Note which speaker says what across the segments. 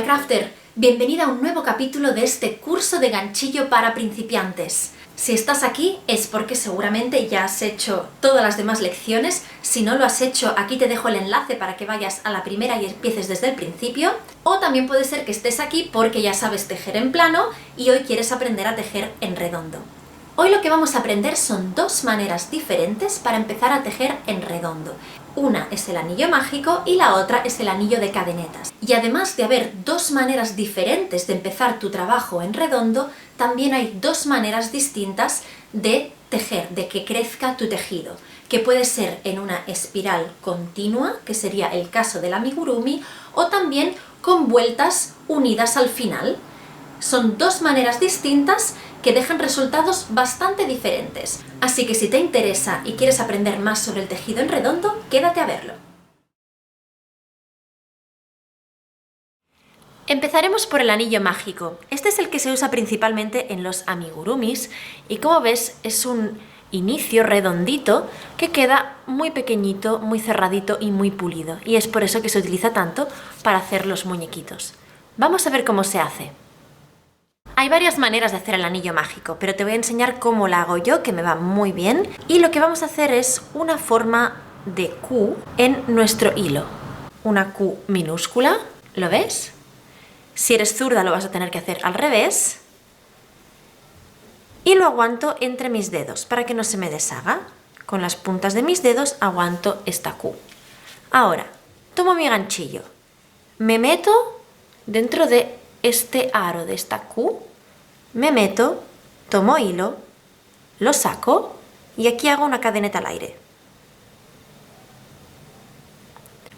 Speaker 1: Crafter, bienvenida a un nuevo capítulo de este curso de ganchillo para principiantes. Si estás aquí es porque seguramente ya has hecho todas las demás lecciones. Si no lo has hecho, aquí te dejo el enlace para que vayas a la primera y empieces desde el principio. O también puede ser que estés aquí porque ya sabes tejer en plano y hoy quieres aprender a tejer en redondo. Hoy lo que vamos a aprender son dos maneras diferentes para empezar a tejer en redondo. Una es el anillo mágico y la otra es el anillo de cadenetas. Y además de haber dos maneras diferentes de empezar tu trabajo en redondo, también hay dos maneras distintas de tejer, de que crezca tu tejido, que puede ser en una espiral continua, que sería el caso del amigurumi, o también con vueltas unidas al final. Son dos maneras distintas que dejan resultados bastante diferentes. Así que si te interesa y quieres aprender más sobre el tejido en redondo, quédate a verlo. Empezaremos por el anillo mágico. Este es el que se usa principalmente en los amigurumis y como ves es un inicio redondito que queda muy pequeñito, muy cerradito y muy pulido. Y es por eso que se utiliza tanto para hacer los muñequitos. Vamos a ver cómo se hace. Hay varias maneras de hacer el anillo mágico, pero te voy a enseñar cómo la hago yo, que me va muy bien. Y lo que vamos a hacer es una forma de Q en nuestro hilo. Una Q minúscula, ¿lo ves? Si eres zurda lo vas a tener que hacer al revés. Y lo aguanto entre mis dedos para que no se me deshaga. Con las puntas de mis dedos aguanto esta Q. Ahora, tomo mi ganchillo, me meto dentro de este aro de esta Q, me meto, tomo hilo, lo saco y aquí hago una cadeneta al aire.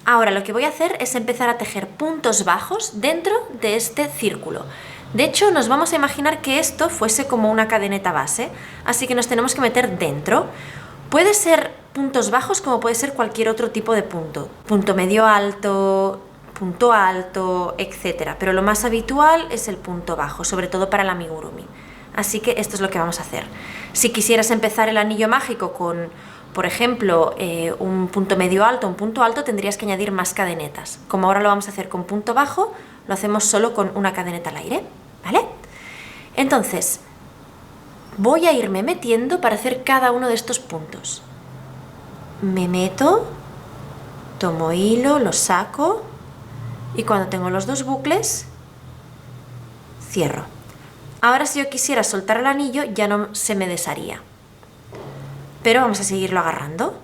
Speaker 1: Ahora lo que voy a hacer es empezar a tejer puntos bajos dentro de este círculo. De hecho, nos vamos a imaginar que esto fuese como una cadeneta base, así que nos tenemos que meter dentro. Puede ser puntos bajos como puede ser cualquier otro tipo de punto. Punto medio alto, punto alto, etc. Pero lo más habitual es el punto bajo, sobre todo para el amigurumi. Así que esto es lo que vamos a hacer. Si quisieras empezar el anillo mágico con, por ejemplo, un punto medio alto, un punto alto, tendrías que añadir más cadenetas. Como ahora lo vamos a hacer con punto bajo, lo hacemos solo con una cadeneta al aire, ¿vale? Entonces, voy a irme metiendo para hacer cada uno de estos puntos. Me meto, tomo hilo, lo saco. Y cuando tengo los dos bucles, cierro. Ahora si yo quisiera soltar el anillo ya no se me desharía. Pero vamos a seguirlo agarrando.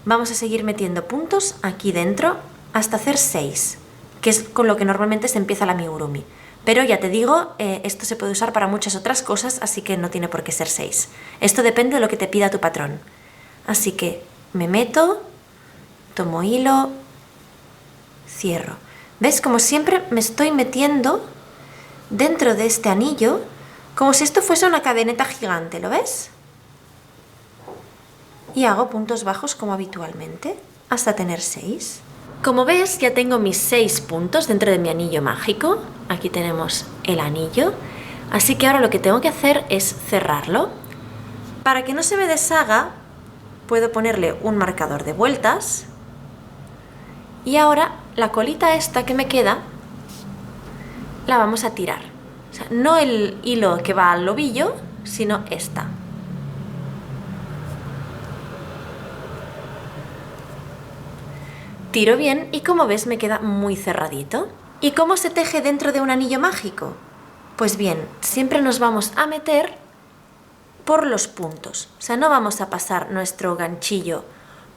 Speaker 1: Vamos a seguir metiendo puntos aquí dentro hasta hacer 6, que es con lo que normalmente se empieza el amigurumi. Pero ya te digo, esto se puede usar para muchas otras cosas, así que no tiene por qué ser 6. Esto depende de lo que te pida tu patrón. Así que me meto, tomo hilo, cierro. ¿Ves? Como siempre me estoy metiendo dentro de este anillo como si esto fuese una cadeneta gigante, ¿lo ves? Y hago puntos bajos como habitualmente hasta tener 6. Como ves, ya tengo mis 6 puntos dentro de mi anillo mágico. Aquí tenemos el anillo. Así que ahora lo que tengo que hacer es cerrarlo. Para que no se me deshaga, puedo ponerle un marcador de vueltas. Y ahora la colita esta que me queda la vamos a tirar. O sea, no el hilo que va al lobillo, sino esta. Tiro bien y como ves me queda muy cerradito. ¿Y cómo se teje dentro de un anillo mágico? Pues bien, siempre nos vamos a meter por los puntos. O sea, no vamos a pasar nuestro ganchillo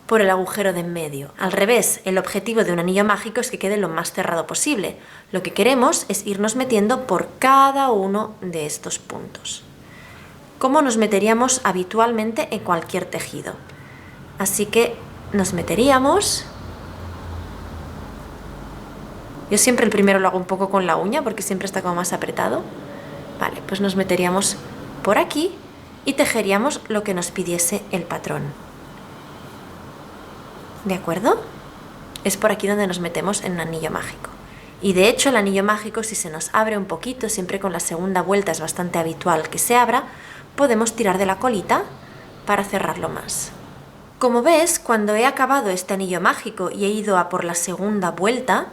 Speaker 1: por el agujero de en medio. Al revés, el objetivo de un anillo mágico es que quede lo más cerrado posible. Lo que queremos es irnos metiendo por cada uno de estos puntos, como nos meteríamos habitualmente en cualquier tejido. Así que nos meteríamos. Yo siempre el primero lo hago un poco con la uña porque siempre está como más apretado. Vale, pues nos meteríamos por aquí y tejeríamos lo que nos pidiese el patrón. ¿De acuerdo? Es por aquí donde nos metemos en un anillo mágico. Y de hecho el anillo mágico, si se nos abre un poquito, siempre con la segunda vuelta es bastante habitual que se abra, podemos tirar de la colita para cerrarlo más. Como ves, cuando he acabado este anillo mágico y he ido a por la segunda vuelta,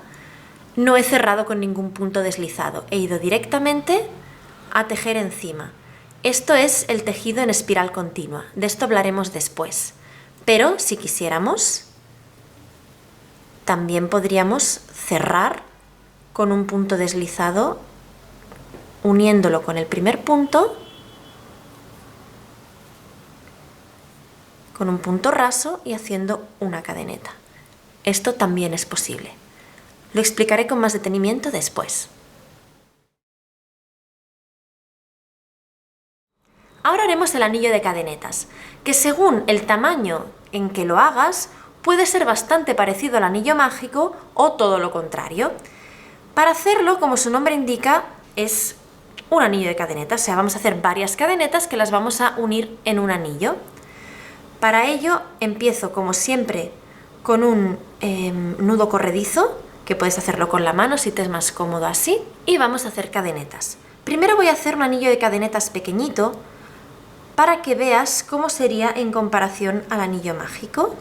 Speaker 1: No he cerrado con ningún punto deslizado, he ido directamente a tejer encima. Esto es el tejido en espiral continua, de esto hablaremos después. Pero si quisiéramos, también podríamos cerrar con un punto deslizado, uniéndolo con el primer punto, con un punto raso y haciendo una cadeneta. Esto también es posible. Lo explicaré con más detenimiento después. Ahora haremos el anillo de cadenetas, que según el tamaño en que lo hagas, puede ser bastante parecido al anillo mágico o todo lo contrario. Para hacerlo, como su nombre indica, es un anillo de cadenetas, o sea, vamos a hacer varias cadenetas que las vamos a unir en un anillo. Para ello empiezo, como siempre, con un nudo corredizo, que puedes hacerlo con la mano si te es más cómodo así, y vamos a hacer cadenetas. Primero voy a hacer un anillo de cadenetas pequeñito para que veas cómo sería en comparación al anillo mágico.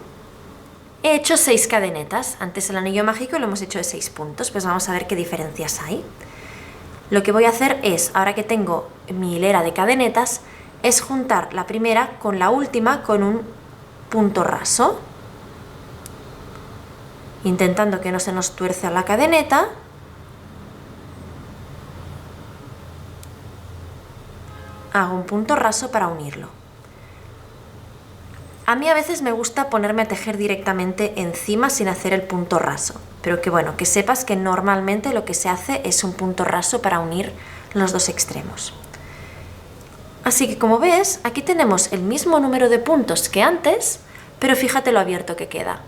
Speaker 1: He hecho 6 cadenetas, antes el anillo mágico lo hemos hecho de 6 puntos, pues vamos a ver qué diferencias hay. Lo que voy a hacer es, ahora que tengo mi hilera de cadenetas, es juntar la primera con la última con un punto raso, intentando que no se nos tuerza la cadeneta. Hago un punto raso para unirlo. A mí a veces me gusta ponerme a tejer directamente encima sin hacer el punto raso, pero que bueno, que sepas que normalmente lo que se hace es un punto raso para unir los dos extremos. Así que como ves, aquí tenemos el mismo número de puntos que antes, pero fíjate lo abierto que queda.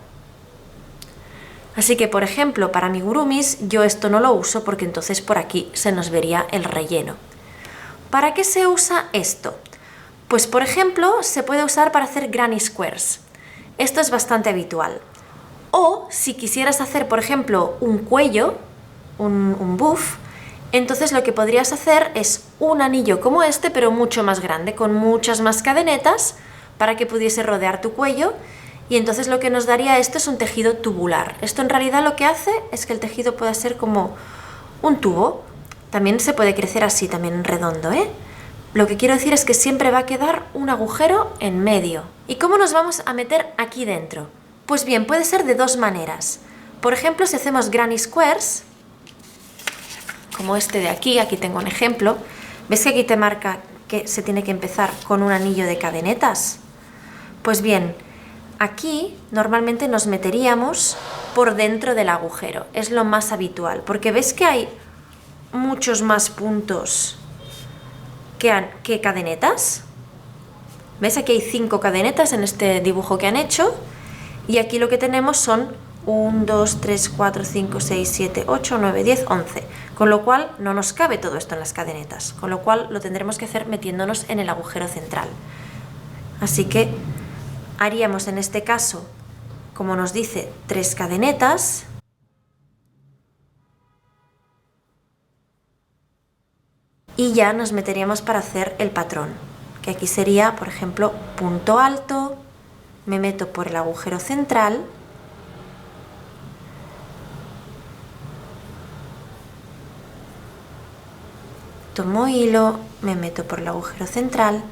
Speaker 1: Así que, por ejemplo, para amigurumis yo esto no lo uso porque entonces por aquí se nos vería el relleno. ¿Para qué se usa esto? Pues, por ejemplo, se puede usar para hacer granny squares. Esto es bastante habitual. O si quisieras hacer, por ejemplo, un cuello, un buff, entonces lo que podrías hacer es un anillo como este, pero mucho más grande, con muchas más cadenetas, para que pudiese rodear tu cuello. Y entonces lo que nos daría esto es un tejido tubular. Esto en realidad lo que hace es que el tejido pueda ser como un tubo. También se puede crecer así, también redondo, ¿eh? Lo que quiero decir es que siempre va a quedar un agujero en medio. ¿Y cómo nos vamos a meter aquí dentro? Pues bien, puede ser de dos maneras. Por ejemplo, si hacemos granny squares, como este de aquí, aquí tengo un ejemplo. ¿Ves que aquí te marca que se tiene que empezar con un anillo de cadenetas? Pues bien, aquí normalmente nos meteríamos por dentro del agujero. Es lo más habitual, porque ves que hay muchos más puntos que cadenetas. ¿Ves? Aquí hay 5 cadenetas en este dibujo que han hecho, y aquí lo que tenemos son 1, 2, 3, 4, 5, 6, 7, 8, 9, 10, 11. Con lo cual no nos cabe todo esto en las cadenetas, con lo cual lo tendremos que hacer metiéndonos en el agujero central. Así que haríamos en este caso, como nos dice, 3 cadenetas. Y ya nos meteríamos para hacer el patrón, que aquí sería, por ejemplo, punto alto, me meto por el agujero central, tomo hilo, me meto por el agujero central,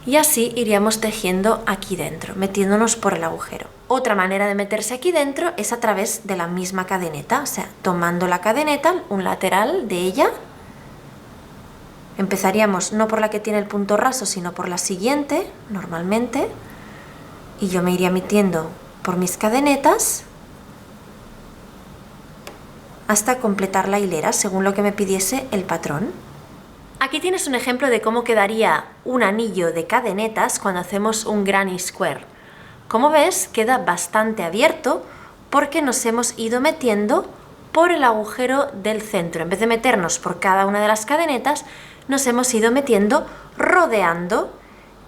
Speaker 1: y así iríamos tejiendo aquí dentro, metiéndonos por el agujero. Otra manera de meterse aquí dentro es a través de la misma cadeneta, o sea, tomando la cadeneta, un lateral de ella, empezaríamos no por la que tiene el punto raso, sino por la siguiente, normalmente, y yo me iría metiendo por mis cadenetas hasta completar la hilera, según lo que me pidiese el patrón. Aquí tienes un ejemplo de cómo quedaría un anillo de cadenetas cuando hacemos un granny square. Como ves, queda bastante abierto porque nos hemos ido metiendo por el agujero del centro. En vez de meternos por cada una de las cadenetas, nos hemos ido metiendo rodeando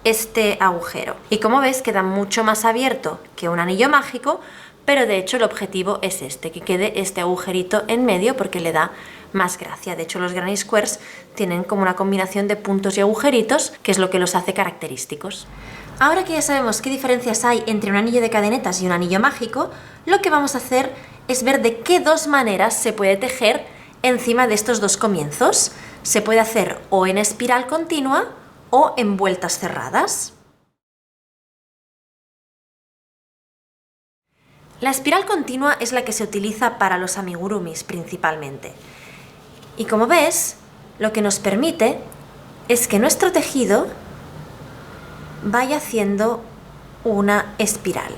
Speaker 1: este agujero. Y como ves, queda mucho más abierto que un anillo mágico, pero de hecho el objetivo es este, que quede este agujerito en medio porque le da más gracia. De hecho, los granny squares tienen como una combinación de puntos y agujeritos, que es lo que los hace característicos. Ahora que ya sabemos qué diferencias hay entre un anillo de cadenetas y un anillo mágico, lo que vamos a hacer es ver de qué dos maneras se puede tejer encima de estos dos comienzos. Se puede hacer o en espiral continua o en vueltas cerradas. La espiral continua es la que se utiliza para los amigurumis principalmente. Y como ves, lo que nos permite es que nuestro tejido vaya haciendo una espiral.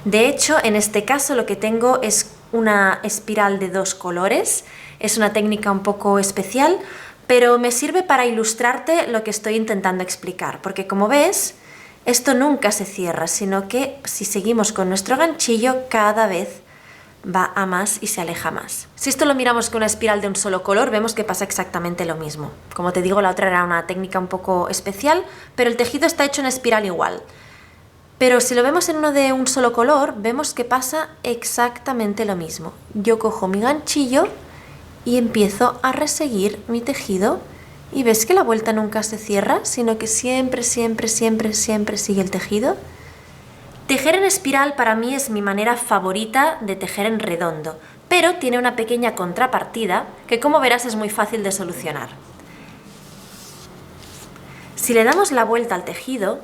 Speaker 1: De hecho, en este caso lo que tengo es una espiral de dos colores. Es una técnica un poco especial, pero me sirve para ilustrarte lo que estoy intentando explicar, porque como ves, esto nunca se cierra, sino que si seguimos con nuestro ganchillo, cada vez va a más y se aleja más. Si esto lo miramos con una espiral de un solo color, vemos que pasa exactamente lo mismo. Como te digo, la otra era una técnica un poco especial, pero el tejido está hecho en espiral igual. Pero si lo vemos en uno de un solo color, vemos que pasa exactamente lo mismo. Yo cojo mi ganchillo y empiezo a reseguir mi tejido y ves que la vuelta nunca se cierra, sino que siempre sigue el tejido. Tejer en espiral para mí es mi manera favorita de tejer en redondo, pero tiene una pequeña contrapartida que, como verás, es muy fácil de solucionar. Si le damos la vuelta al tejido,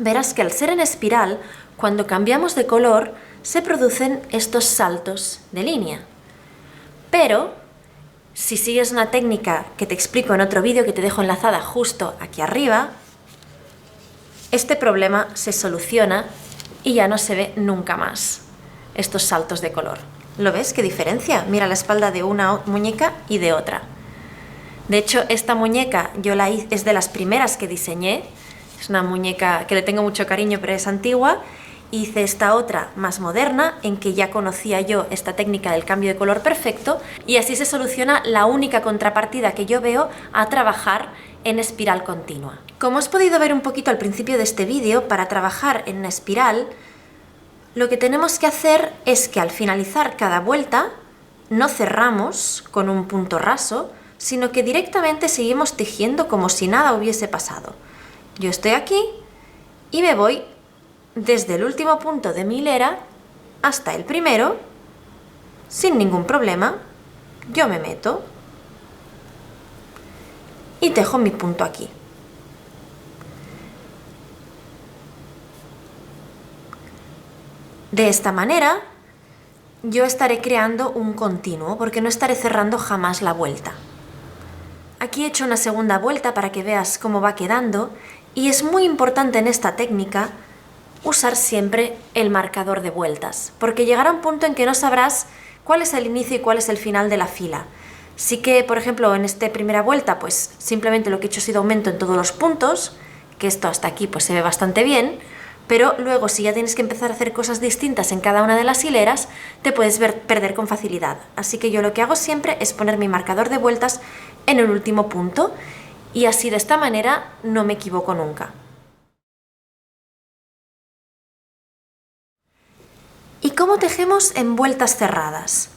Speaker 1: verás que al ser en espiral, cuando cambiamos de color, se producen estos saltos de línea. Pero si sigues una técnica que te explico en otro vídeo que te dejo enlazada justo aquí arriba, este problema se soluciona y ya no se ve nunca más estos saltos de color. ¿Lo ves? ¿Qué diferencia? Mira la espalda de una muñeca y de otra. De hecho, esta muñeca es de las primeras que diseñé. Es una muñeca que le tengo mucho cariño, pero es antigua. Hice esta otra más moderna, en que ya conocía yo esta técnica del cambio de color perfecto, y así se soluciona la única contrapartida que yo veo a trabajar en espiral continua. Como has podido ver un poquito al principio de este vídeo, para trabajar en una espiral, lo que tenemos que hacer es que al finalizar cada vuelta no cerramos con un punto raso, sino que directamente seguimos tejiendo como si nada hubiese pasado. Yo estoy aquí y me voy desde el último punto de mi hilera hasta el primero, sin ningún problema. Yo me meto y tejo mi punto aquí. De esta manera yo estaré creando un continuo, porque no estaré cerrando jamás la vuelta. Aquí he hecho una segunda vuelta para que veas cómo va quedando, y es muy importante en esta técnica usar siempre el marcador de vueltas, porque llegará un punto en que no sabrás cuál es el inicio y cuál es el final de la fila. Sí que, por ejemplo, en esta primera vuelta, pues simplemente lo que he hecho ha sido aumento en todos los puntos, que esto hasta aquí pues se ve bastante bien, pero luego si ya tienes que empezar a hacer cosas distintas en cada una de las hileras, te puedes perder con facilidad. Así que yo lo que hago siempre es poner mi marcador de vueltas en el último punto, y así de esta manera no me equivoco nunca. ¿Y cómo tejemos en vueltas cerradas?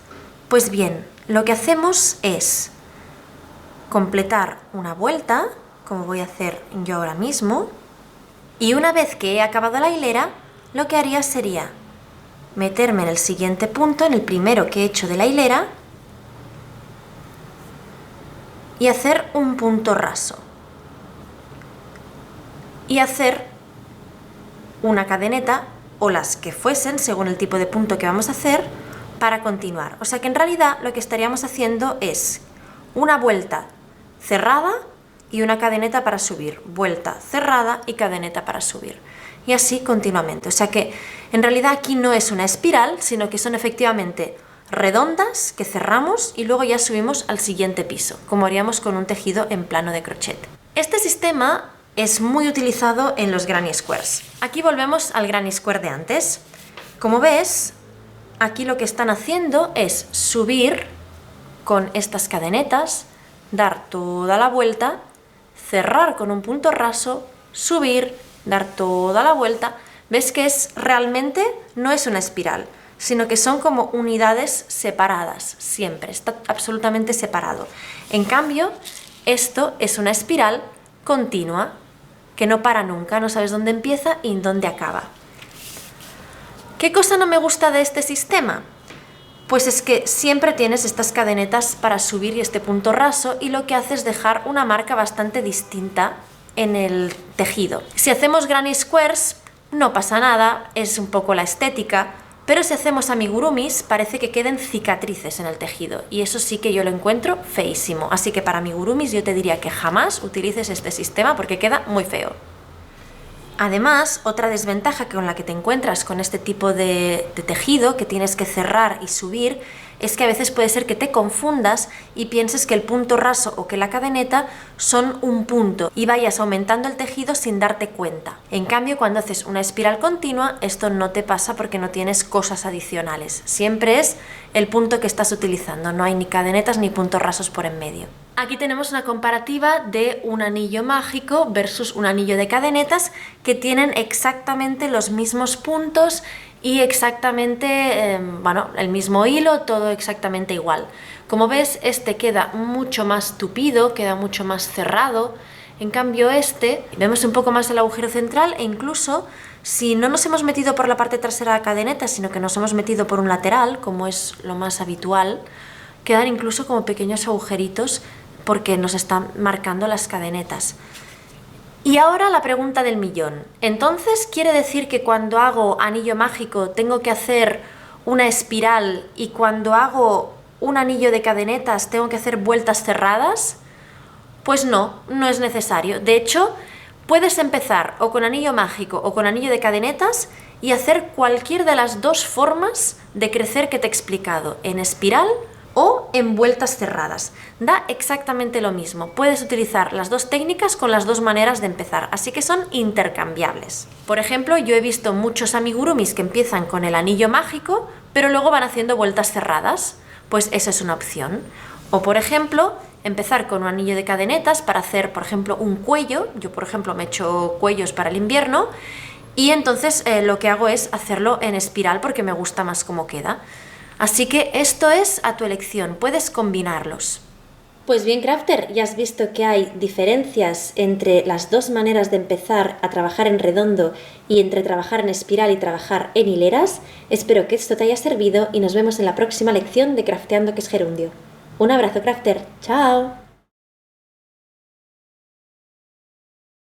Speaker 1: Pues bien, lo que hacemos es completar una vuelta, como voy a hacer yo ahora mismo, y una vez que he acabado la hilera, lo que haría sería meterme en el siguiente punto, en el primero que he hecho de la hilera, y hacer un punto raso. Y hacer una cadeneta, o las que fuesen, según el tipo de punto que vamos a hacer, para continuar. O sea que en realidad lo que estaríamos haciendo es una vuelta cerrada y una cadeneta para subir, vuelta cerrada y cadeneta para subir, y así continuamente. O sea que en realidad aquí no es una espiral, sino que son efectivamente redondas que cerramos y luego ya subimos al siguiente piso, como haríamos con un tejido en plano de crochet. Este sistema es muy utilizado en los Granny Squares. Aquí volvemos al Granny Square de antes. Como ves, aquí lo que están haciendo es subir con estas cadenetas, dar toda la vuelta, cerrar con un punto raso, subir, dar toda la vuelta. ¿Ves que realmente no es una espiral, sino que son como unidades separadas, siempre, está absolutamente separado? En cambio, esto es una espiral continua. que no para nunca, no sabes dónde empieza y dónde acaba. ¿Qué cosa no me gusta de este sistema? Pues es que siempre tienes estas cadenetas para subir y este punto raso, y lo que hace es dejar una marca bastante distinta en el tejido. Si hacemos granny squares no pasa nada, es un poco la estética, pero si hacemos amigurumis parece que queden cicatrices en el tejido, y eso sí que yo lo encuentro feísimo. Así que para amigurumis yo te diría que jamás utilices este sistema porque queda muy feo. Además, otra desventaja con la que te encuentras con este tipo de tejido que tienes que cerrar y subir es que a veces puede ser que te confundas y pienses que el punto raso o que la cadeneta son un punto y vayas aumentando el tejido sin darte cuenta. En cambio, cuando haces una espiral continua, esto no te pasa porque no tienes cosas adicionales. Siempre es el punto que estás utilizando, no hay ni cadenetas ni puntos rasos por en medio. Aquí tenemos una comparativa de un anillo mágico versus un anillo de cadenetas que tienen exactamente los mismos puntos y exactamente, el mismo hilo, todo exactamente igual. Como ves, este queda mucho más tupido, queda mucho más cerrado. En cambio vemos un poco más el agujero central, e incluso si no nos hemos metido por la parte trasera de la cadeneta, sino que nos hemos metido por un lateral, como es lo más habitual, quedan incluso como pequeños agujeritos porque nos están marcando las cadenetas. Y ahora la pregunta del millón. Entonces, ¿quiere decir que cuando hago anillo mágico tengo que hacer una espiral y cuando hago un anillo de cadenetas tengo que hacer vueltas cerradas? Pues no, no es necesario. De hecho, puedes empezar o con anillo mágico o con anillo de cadenetas y hacer cualquier de las dos formas de crecer que te he explicado, en espiral o en vueltas cerradas. Da exactamente lo mismo. Puedes utilizar las dos técnicas con las dos maneras de empezar, así que son intercambiables. Por ejemplo, yo he visto muchos amigurumis que empiezan con el anillo mágico, pero luego van haciendo vueltas cerradas. Pues esa es una opción. O por ejemplo, empezar con un anillo de cadenetas para hacer, por ejemplo, un cuello. Yo, por ejemplo, me he hecho cuellos para el invierno y entonces lo que hago es hacerlo en espiral porque me gusta más cómo queda. Así que esto es a tu elección, puedes combinarlos. Pues bien, crafter, ya has visto que hay diferencias entre las dos maneras de empezar a trabajar en redondo y entre trabajar en espiral y trabajar en hileras. Espero que esto te haya servido y nos vemos en la próxima lección de Crafteando que es Gerundio. Un abrazo, crafter. ¡Chao!